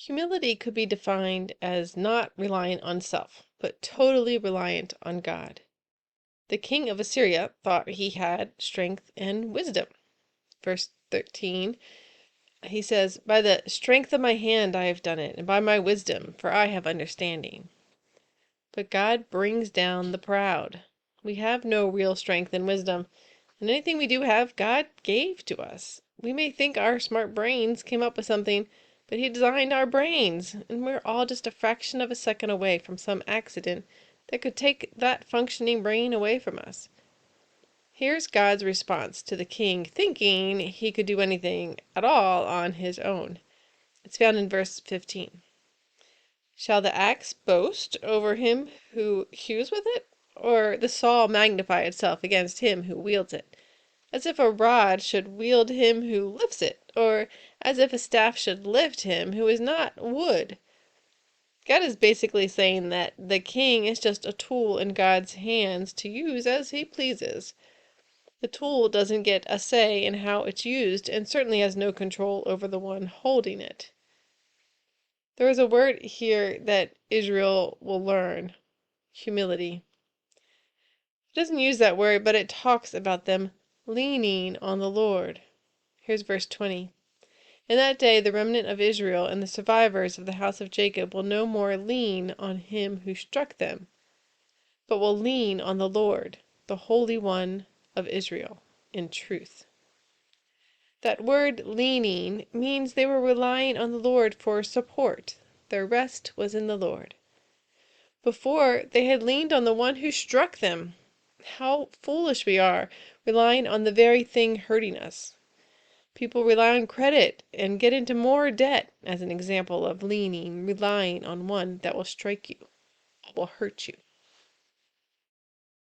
Humility could be defined as not reliant on self, but totally reliant on God. The king of Assyria thought he had strength and wisdom. Verse 13, he says, "By the strength of my hand I have done it, and by my wisdom, for I have understanding." But God brings down the proud. We have no real strength and wisdom, and anything we do have, God gave to us. We may think our smart brains came up with something, but He designed our brains, and we're all just a fraction of a second away from some accident that could take that functioning brain away from us. Here's God's response to the king thinking he could do anything at all on his own. It's found in verse 15. Shall the axe boast over him who hews with it? Or the saw magnify itself against him who wields it? As if a rod should wield him who lifts it, or as if a staff should lift him who is not wood. God is basically saying that the king is just a tool in God's hands to use as he pleases. The tool doesn't get a say in how it's used, and certainly has no control over the one holding it. There is a word here that Israel will learn: humility. It doesn't use that word, but it talks about them leaning on the Lord. Here's verse 20. In that day the remnant of Israel and the survivors of the house of Jacob will no more lean on him who struck them, but will lean on the Lord, the Holy One of Israel, in truth. That word leaning means they were relying on the Lord for support. Their rest was in the Lord. Before, they had leaned on the one who struck them. How foolish we are, relying on the very thing hurting us. People rely on credit and get into more debt as an example of leaning, relying on one that will strike you, will hurt you.